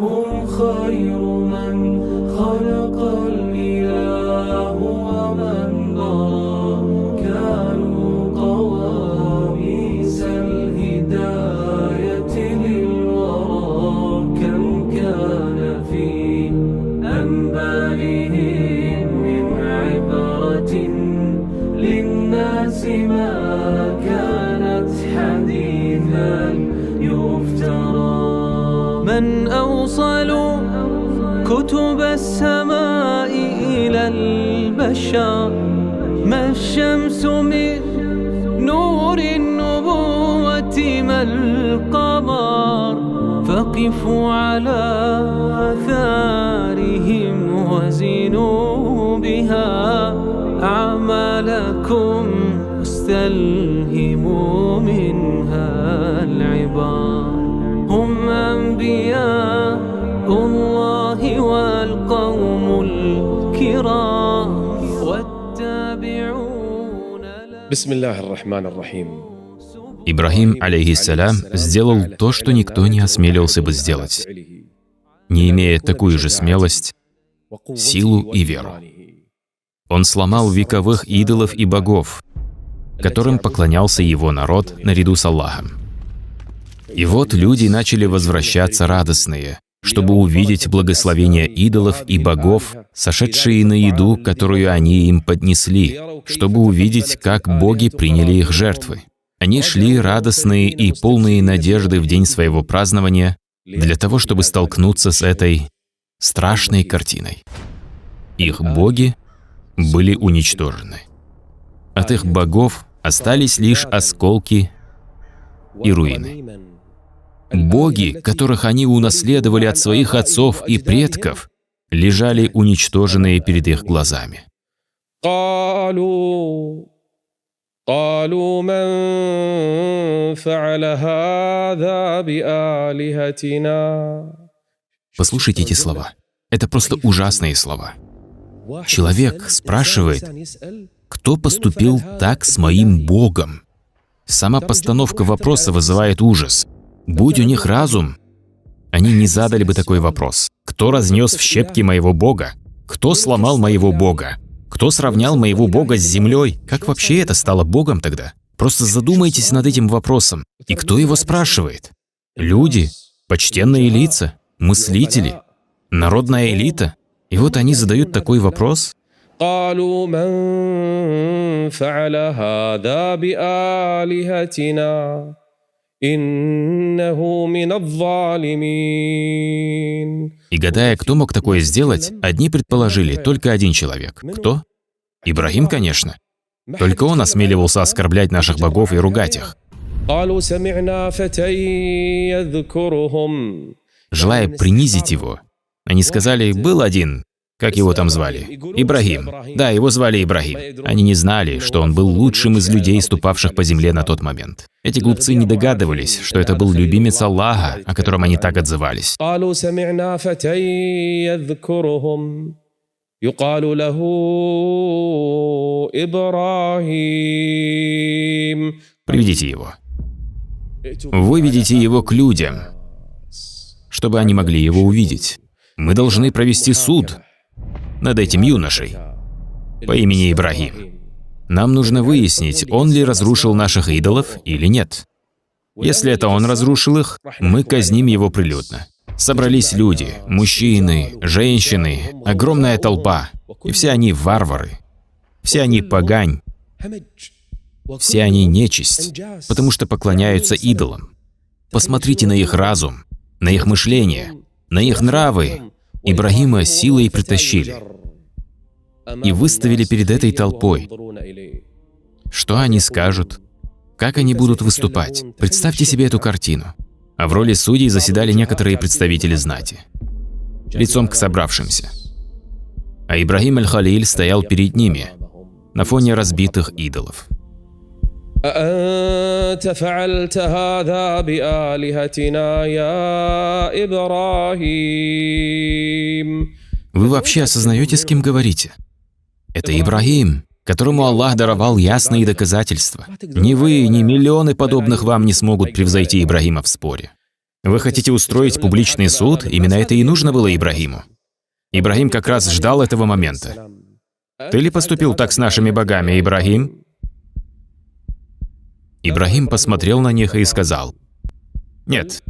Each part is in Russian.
هم خير من خلق الإله ومن ضرى كانوا قواميس الهداية للورى كم كان في أنبائهم من عبرة للناس ما كانت حديثا يفترى من أوصل كتب السماء إلى البشر ما الشمس من نور النبوة ما القمر فقفوا على آثارهم وزنوا بها أعمالكم واستلهموا منها العبار هم أنبياء الله والقوم الكرام والتابعون. بسم الله الرحمن الرحيم. Ибрахим, алейхиссалям, сделал то, что никто не осмелился бы сделать, не имея такую же смелость, силу и веру. Он сломал вековых идолов и богов, которым поклонялся его народ наряду с Аллахом. И вот люди начали возвращаться радостные, чтобы увидеть благословения идолов и богов, сошедшие на еду, которую они им поднесли, чтобы увидеть, как боги приняли их жертвы. Они шли радостные и полные надежды в день своего празднования для того, чтобы столкнуться с этой страшной картиной. Их боги были уничтожены. От их богов остались лишь осколки и руины. Боги, которых они унаследовали от своих отцов и предков, лежали уничтоженные перед их глазами. قالوا من فعل هذا بآلهتنا. Послушайте эти слова. Это просто ужасные слова. Человек спрашивает, кто поступил так с моим Богом? Сама постановка вопроса вызывает ужас. Будь у них разум, они не задали бы такой вопрос. Кто разнес в щепки моего Бога? Кто сломал моего Бога? Кто сравнял моего Бога с землей? Как вообще это стало Богом тогда? Просто задумайтесь над этим вопросом. И кто его спрашивает? Люди, почтенные лица, мыслители, народная элита. И вот они задают такой вопрос. قالوا من فعل هذا بآلهتنا إنه من الظالمين. И гадая, кто мог такое сделать, одни предположили только один человек. Кто? Ибрахим, конечно. Только он осмеливался оскорблять наших богов и ругать их. قالوا سمعنا فتى يذكرهم. Желая принизить его, они сказали, был один, как его там звали? Ибрахим. Да, его звали Ибрахим. Они не знали, что он был лучшим из людей, ступавших по земле на тот момент. Эти глупцы не догадывались, что это был любимец Аллаха, о котором они так отзывались. قالوا سمعنا فتى يذكرهم يقال له إبراهيم. Приведите его. Выведите его к людям, чтобы они могли его увидеть. Мы должны провести суд над этим юношей по имени Ибрахим. Нам нужно выяснить, он ли разрушил наших идолов или нет. Если это он разрушил их, мы казним его прилюдно. Собрались люди, мужчины, женщины, огромная толпа, и все они варвары, все они погань, все они нечисть, потому что поклоняются идолам. Посмотрите на их разум, на их мышление, на их нравы. Ибрахима силой притащили и выставили перед этой толпой. Что они скажут? Как они будут выступать? Представьте себе эту картину. А в роли судей заседали некоторые представители знати, лицом к собравшимся. А Ибрахим аль-Халиль стоял перед ними, на фоне разбитых идолов. أأنت فعلت هذا بآلهتنا يا إبراهيم. Вы вообще осознаете, с кем говорите? Это Ибрахим, которому Аллах даровал ясные доказательства. Ни вы, ни миллионы подобных вам не смогут превзойти Ибрахима в споре. Вы хотите устроить публичный суд? Именно это и нужно было Ибрагиму. Ибрагим как раз ждал этого момента. Ты ли поступил так с нашими богами, Ибрагим? Ибрагим посмотрел на них и сказал: «Нет.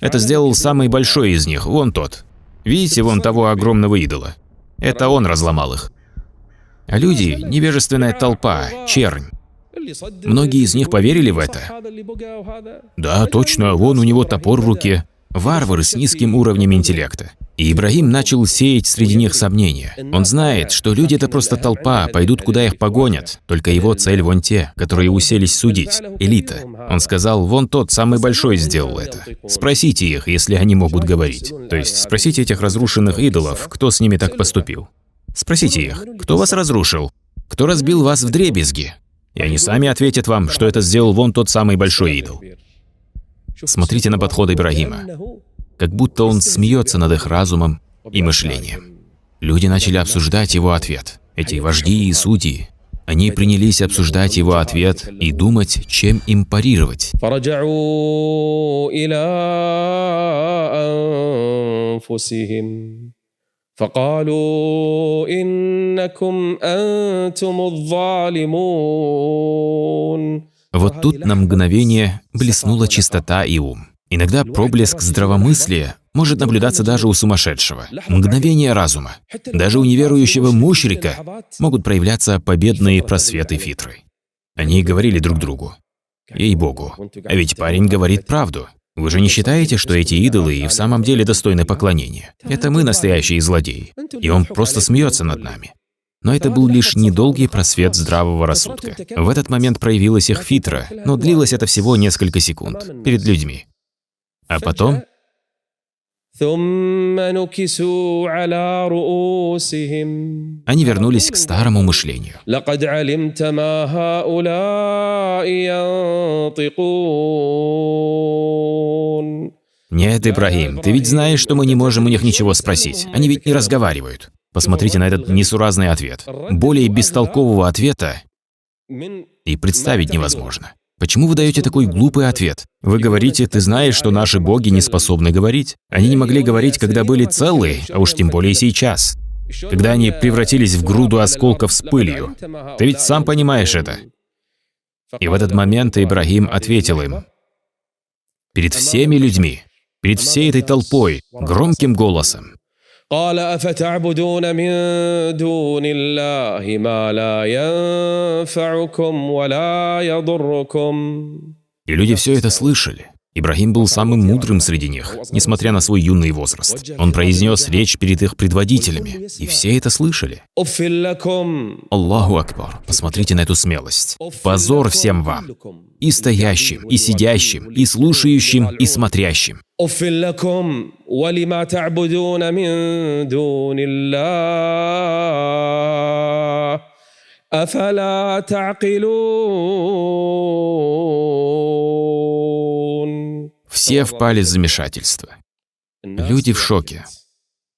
Это сделал самый большой из них, вон тот. Видите, вон того огромного идола? Это он разломал их. А люди — невежественная толпа, чернь. Многие из них поверили в это. Да, точно, вон у него топор в руке. Варвары с низким уровнем интеллекта». И Ибрагим начал сеять среди них сомнения. Он знает, что люди — это просто толпа, пойдут, куда их погонят. Только его цель вон те, которые уселись судить, элита. Он сказал: «Вон тот, самый большой, сделал это. Спросите их, если они могут говорить». То есть спросите этих разрушенных идолов, кто с ними так поступил. Спросите их, кто вас разрушил, кто разбил вас вдребезги. И они сами ответят вам, что это сделал вон тот самый большой идол. Смотрите на подход Ибрагима. Как будто он смеется над их разумом и мышлением. Люди начали обсуждать его ответ. Эти вожди и судьи, они принялись обсуждать его ответ и думать, чем им парировать. Вот тут на мгновение блеснула чистота и ум. Иногда проблеск здравомыслия может наблюдаться даже у сумасшедшего. Мгновение разума. Даже у неверующего мушрика могут проявляться победные просветы фитры. Они говорили друг другу: «Ей-богу, а ведь парень говорит правду. Вы же не считаете, что эти идолы и в самом деле достойны поклонения? Это мы настоящие злодеи, и он просто смеется над нами». Но это был лишь недолгий просвет здравого рассудка. В этот момент проявилась их фитра, но длилось это всего несколько секунд перед людьми. А потом они вернулись к старому мышлению. Нет, Ибрагим, ты ведь знаешь, что мы не можем у них ничего спросить. Они ведь не разговаривают. Посмотрите на этот несуразный ответ. Более бестолкового ответа и представить невозможно. Почему вы даете такой глупый ответ? Вы говорите: «Ты знаешь, что наши боги не способны говорить». Они не могли говорить, когда были целы, а уж тем более сейчас, когда они превратились в груду осколков с пылью. Ты ведь сам понимаешь это. И в этот момент Ибрагим ответил им перед всеми людьми, перед всей этой толпой, громким голосом: قال أفتعبدون من دون الله ما لا ينفعكم ولا يضركم. И люди все это слышали. Ибрагим был самым мудрым среди них, несмотря на свой юный возраст. Он произнес речь перед их предводителями, и все это слышали. Аллаху Акбар, посмотрите на эту смелость. Позор всем вам, и стоящим, и сидящим, и слушающим, и смотрящим. أفلا تعقلون. Все впали в замешательство. Люди в шоке.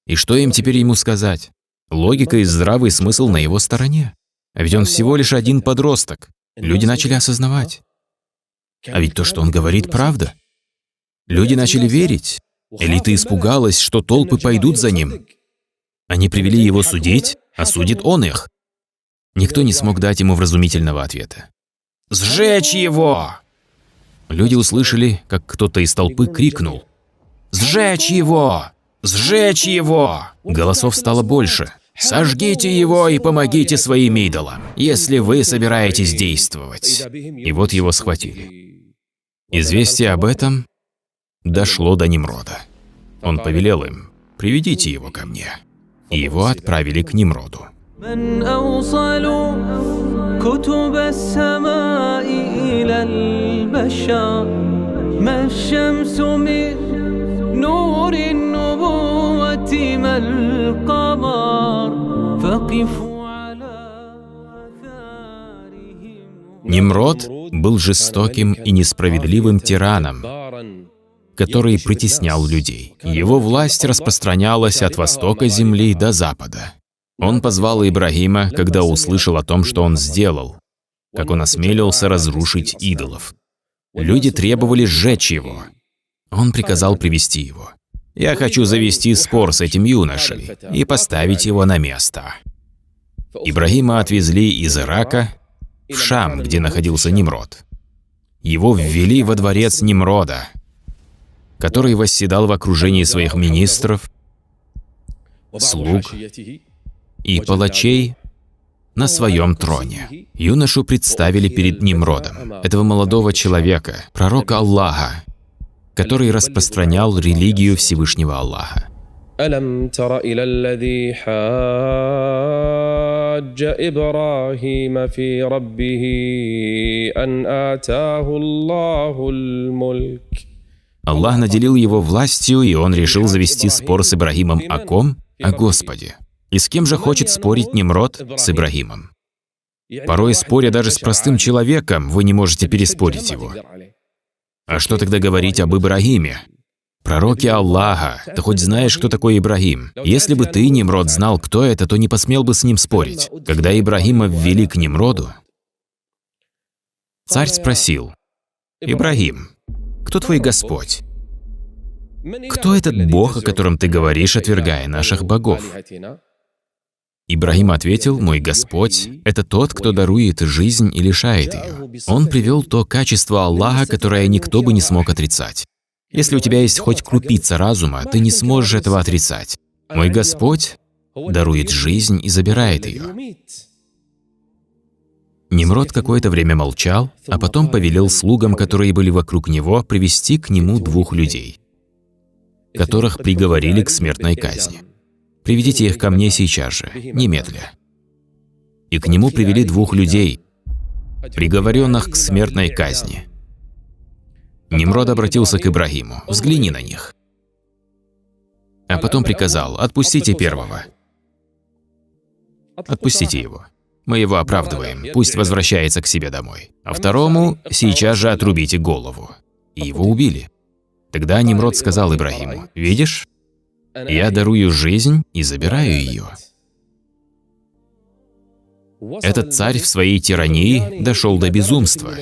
И что им теперь ему сказать? Логика и здравый смысл на его стороне. А ведь он всего лишь один подросток. Люди начали осознавать. А ведь то, что он говорит, правда. Люди начали верить. Элита испугалась, что толпы пойдут за ним. Они привели его судить, а судит он их. Никто не смог дать ему вразумительного ответа. «Сжечь его!» Люди услышали, как кто-то из толпы крикнул: «Сжечь его! Сжечь его!» Голосов стало больше. «Сожгите его и помогите своим идолам, если вы собираетесь действовать». И вот его схватили. Известие об этом дошло до Нимрода. Он повелел им: «Приведите его ко мне». И его отправили к Нимроду. من أوصل كتب السماء إلى البشر ما الشمس من نور النبوة ما القمر فقفوا على آثارهم. Нимрод был жестоким и несправедливым тираном, который притеснял людей. Его власть распространялась от востока земли до запада. Он позвал Ибрагима, когда услышал о том, что он сделал, как он осмелился разрушить идолов. Люди требовали сжечь его. Он приказал привести его. «Я хочу завести спор с этим юношей и поставить его на место». Ибрагима отвезли из Ирака в Шам, где находился Нимрод. Его ввели во дворец Нимрода, который восседал в окружении своих министров, слуг и палачей на своем троне. Юношу представили перед Нимродом, этого молодого человека, пророка Аллаха, который распространял религию Всевышнего Аллаха. ألم تر إلى الذي حاج إبراهيم في ربه أن آتاه الله الملك. Аллах наделил его властью, и он решил завести спор с Ибрагимом о ком? О Господе. И с кем же хочет спорить Нимрод? С Ибрагимом. Порой, споря даже с простым человеком, вы не можете переспорить его. А что тогда говорить об Ибрагиме? Пророки Аллаха, ты хоть знаешь, кто такой Ибрагим? Если бы ты, Нимрод, знал, кто это, то не посмел бы с ним спорить. Когда Ибрагима ввели к Нимроду, царь спросил: «Ибрагим, кто твой Господь? Кто этот Бог, о котором ты говоришь, отвергая наших богов?» Ибрагим ответил: «Мой Господь — это тот, кто дарует жизнь и лишает ее». Он привел то качество Аллаха, которое никто бы не смог отрицать. Если у тебя есть хоть крупица разума, ты не сможешь этого отрицать. Мой Господь дарует жизнь и забирает ее. Нимрод какое-то время молчал, а потом повелел слугам, которые были вокруг него, привести к нему двух людей, которых приговорили к смертной казни. «Приведите их ко мне сейчас же, немедля». И к нему привели двух людей, приговоренных к смертной казни. Нимрод обратился к Ибрагиму: «Взгляни на них». А потом приказал: «Отпустите первого». «Отпустите его. Мы его оправдываем, пусть возвращается к себе домой. А второму сейчас же отрубите голову». И его убили. Тогда Нимрод сказал Ибрагиму: «Видишь, я дарую жизнь и забираю ее». Этот царь в своей тирании дошел до безумства.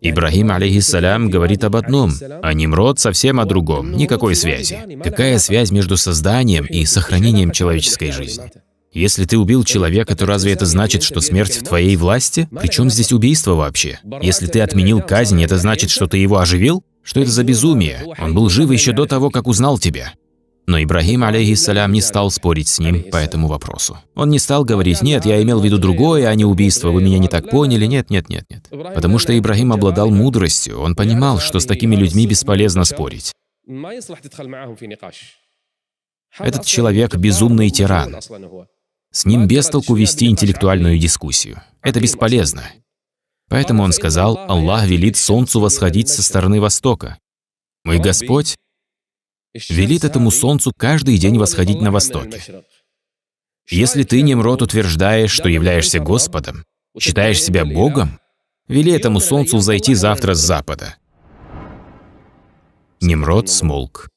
Ибрагим, алейхиссалям, говорит об одном, а Нимрод совсем о другом, никакой связи. Какая связь между созданием и сохранением человеческой жизни? Если ты убил человека, то разве это значит, что смерть в твоей власти? Причем здесь убийство вообще? Если ты отменил казнь, это значит, что ты его оживил? Что это за безумие? Он был жив еще до того, как узнал тебя. Но Ибрагим, алейхиссалям, не стал спорить с ним по этому вопросу. Он не стал говорить: «Нет, я имел в виду другое, а не убийство, вы меня не так поняли». Нет. Потому что Ибрагим обладал мудростью, он понимал, что с такими людьми бесполезно спорить. Этот человек — безумный тиран. С ним без толку вести интеллектуальную дискуссию. Это бесполезно. Поэтому он сказал: «Аллах велит солнцу восходить со стороны востока. Мой Господь велит этому солнцу каждый день восходить на востоке. Если ты, Нимрод, утверждаешь, что являешься Господом, считаешь себя Богом, вели этому солнцу взойти завтра с запада». Нимрод смолк.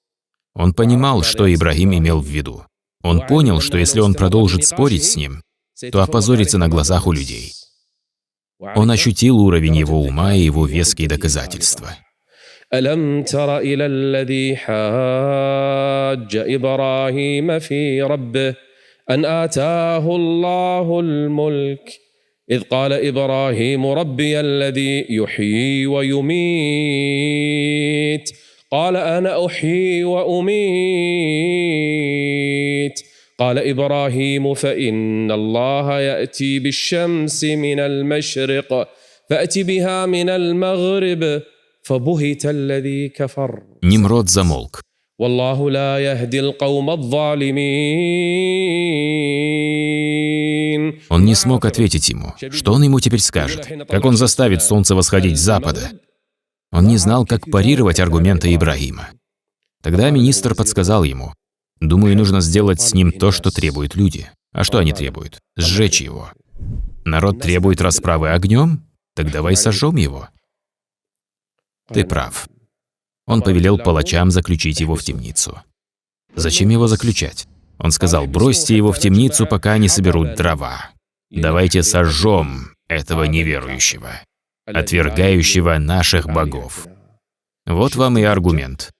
Он понимал, что Ибрагим имел в виду. Он понял, что если он продолжит спорить с ним, то опозорится на глазах у людей. Он ощутил уровень его ума и его веские доказательства. ألم تر إلى الذي حاج إبراهيم في ربه أن آتاه الله الملك إذ قال إبراهيم ربي الذي يحيي ويميت قال أنا أحيي وأميت قال إبراهيم فإن الله يأتي بالشمس من المشرق فأت بها من المغرب فبهت الذي كفر. Нимрод замолк. والله لا يهدي القوم الظالمين. Он не смог ответить ему. Что он ему теперь скажет? Как он заставит солнце восходить с запада? Он не знал, как парировать аргументы Ибрагима. Тогда министр подсказал ему: «Думаю, нужно сделать с ним то, что требуют люди». А что они требуют? Сжечь его. Народ требует расправы огнем? Так давай сожжем его. Ты прав. Он повелел палачам заключить его в темницу. Зачем его заключать? Он сказал: бросьте его в темницу, пока они соберут дрова. Давайте сожжем этого неверующего, отвергающего наших богов. Вот вам и аргумент.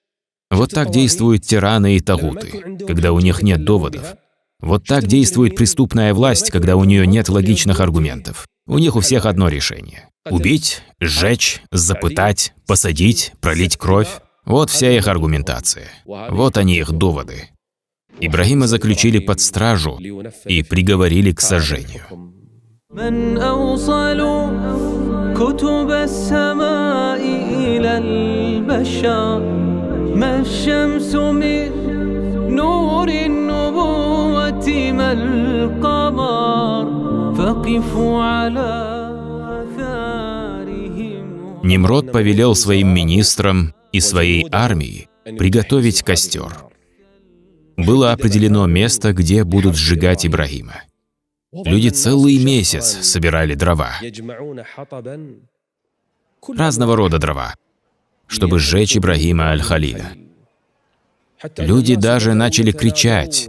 Вот так действуют тираны и тагуты, когда у них нет доводов. Вот так действует преступная власть, когда у нее нет логичных аргументов. У них у всех одно решение. Убить, сжечь, запытать, посадить, пролить кровь. Вот вся их аргументация. Вот они, их доводы. Ибрагима заключили под стражу и приговорили к сожжению. من أوصل كتب السماء إلى البشر ما الشمس من نور النبوة ما القمر فقفوا على آثارهم. Нимрод повелел своим министрам и своей армии приготовить костер. Было определено место, где будут сжигать Ибрагима. Люди целый месяц собирали дрова, разного рода дрова, чтобы сжечь Ибрагима аль-Халиля. Люди даже начали кричать: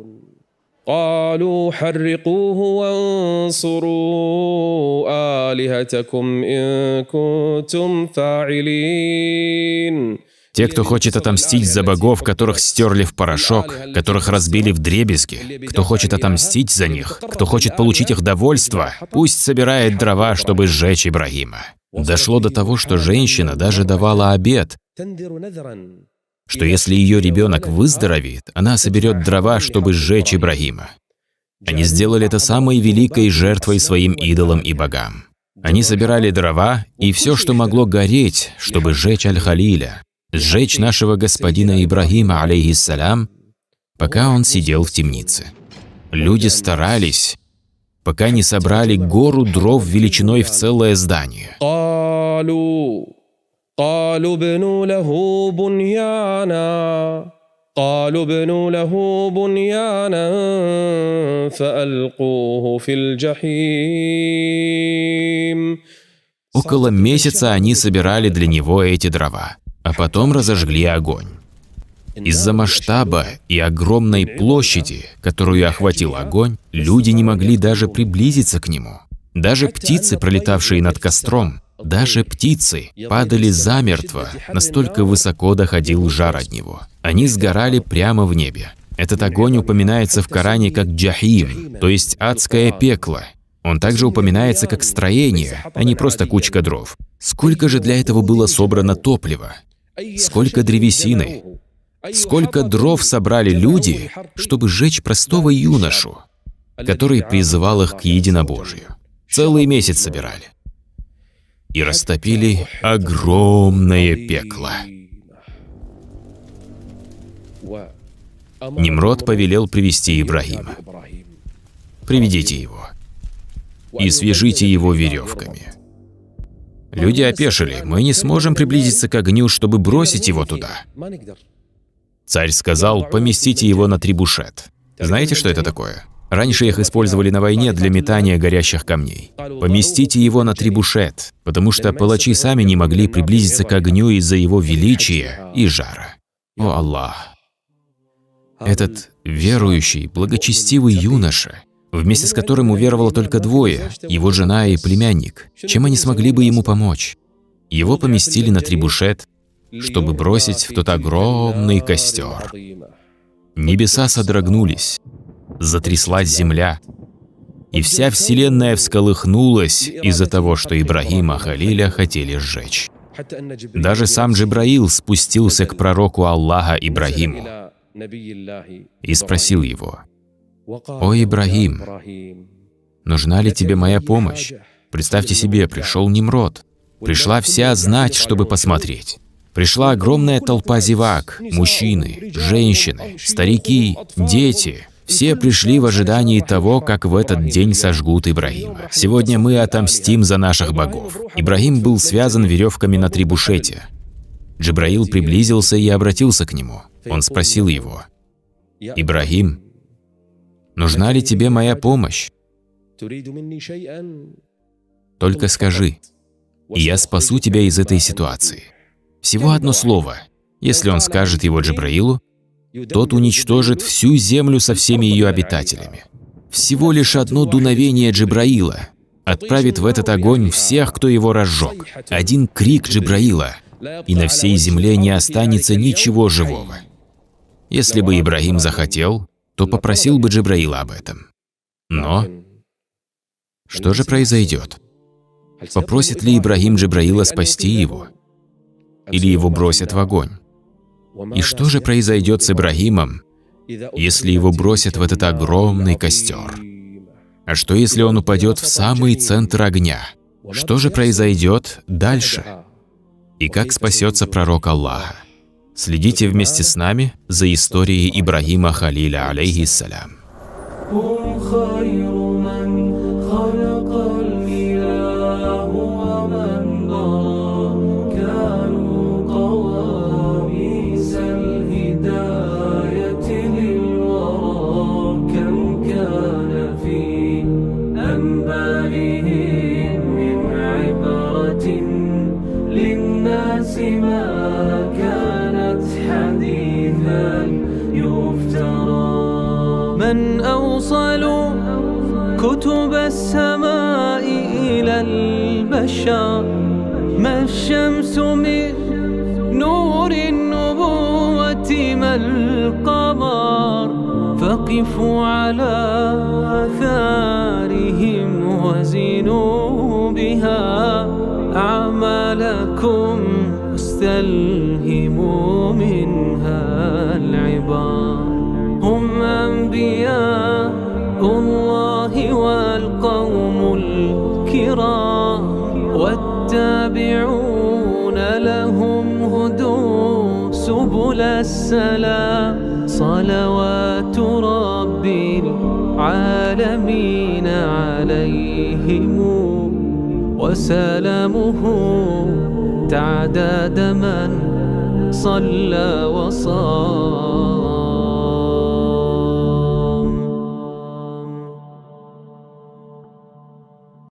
قالوا حرقوه وانصروا آلهتكم إن كنتم فاعلين. те, кто хочет отомстить за богов, которых стерли в порошок, которых разбили вдребезги, кто хочет отомстить за них, кто хочет получить их довольство, пусть собирает дрова, чтобы сжечь Ибрагима. Дошло до того, что женщина даже давала обет, что если ее ребенок выздоровеет, она соберет дрова, чтобы сжечь Ибрагима. Они сделали это самой великой жертвой своим идолам и богам. Они собирали дрова и все, что могло гореть, чтобы сжечь аль-Халиля, сжечь нашего господина Ибрагима, алейхиссалям, пока он сидел в темнице. Люди старались, пока не собрали гору дров величиной в целое здание. قالوا ابنوا له بنيانا فألقوه في الجحيم. Около месяца они собирали для него эти дрова, а потом разожгли огонь. Из-за масштаба и огромной площади, которую охватил огонь, люди не могли даже приблизиться к нему. Даже птицы, пролетавшие над костром, даже птицы падали замертво, настолько высоко доходил жар от него. Они сгорали прямо в небе. Этот огонь упоминается в Коране как джахим, то есть адское пекло. Он также упоминается как строение, а не просто кучка дров. Сколько же для этого было собрано топлива? Сколько древесины? Сколько дров собрали люди, чтобы сжечь простого юношу, который призывал их к единобожию? Целый месяц собирали. И растопили огромное пекло. Нимрод повелел привести Ибрагима. Приведите его и свяжите его веревками. Люди опешили: мы не сможем приблизиться к огню, чтобы бросить его туда. Царь сказал: поместите его на трибушет. Знаете, что это такое? Раньше их использовали на войне для метания горящих камней. Поместите его на трибушет, потому что палачи сами не могли приблизиться к огню из-за его величия и жара. О Аллах! Этот верующий, благочестивый юноша, вместе с которым уверовало только двое, его жена и племянник, чем они смогли бы ему помочь? Его поместили на трибушет, чтобы бросить в тот огромный костер. Небеса содрогнулись, затряслась земля, и вся вселенная всколыхнулась из-за того, что Ибрагима Халиля хотели сжечь. Даже сам Джибраил спустился к пророку Аллаха Ибрагиму и спросил его: «О Ибрагим, нужна ли тебе моя помощь? Представьте себе, пришел Нимрод, пришла вся знать, чтобы посмотреть. Пришла огромная толпа зевак, мужчины, женщины, старики, дети. Все пришли в ожидании того, как в этот день сожгут Ибрагима. Сегодня мы отомстим за наших богов». Ибрагим был связан веревками на трибушете. Джибраил приблизился и обратился к нему. Он спросил его: «Ибрагим, нужна ли тебе моя помощь? Только скажи, и я спасу тебя из этой ситуации». Всего одно слово. Если он скажет его Джибраилу, тот уничтожит всю землю со всеми ее обитателями. Всего лишь одно дуновение Джибраила отправит в этот огонь всех, кто его разжег. Один крик Джибраила и на всей земле не останется ничего живого. Если бы Ибрагим захотел, то попросил бы Джибраила об этом. Но что же произойдет? Попросит ли Ибрагим Джибраила спасти его? Или его бросят в огонь? И что же произойдет с Ибрагимом, если его бросят в этот огромный костер? А что, если он упадет в самый центр огня? Что же произойдет дальше? И как спасется пророк Аллаха? Следите вместе с нами за историей Ибрагима Халиля, алейхиссалям. هم خير من خلق الإله ومن ضرى كانوا قواميس الهداية للورى كم كان في أنبائهم من عبرة للناس ما كانت حديثا يفترى من أوصل كتب السماء إلى البشر ما الشمس من نور النبوة ما القمر فقفوا على آثارهم وزنوا بها أعمالكم واستلهموا منها العبار هم أنبياء الله والقوم الكرام والتابعون لهم هدوا سبل السلام صلوات رب العالمين عليهم وسلامه تعداد من صلى وصام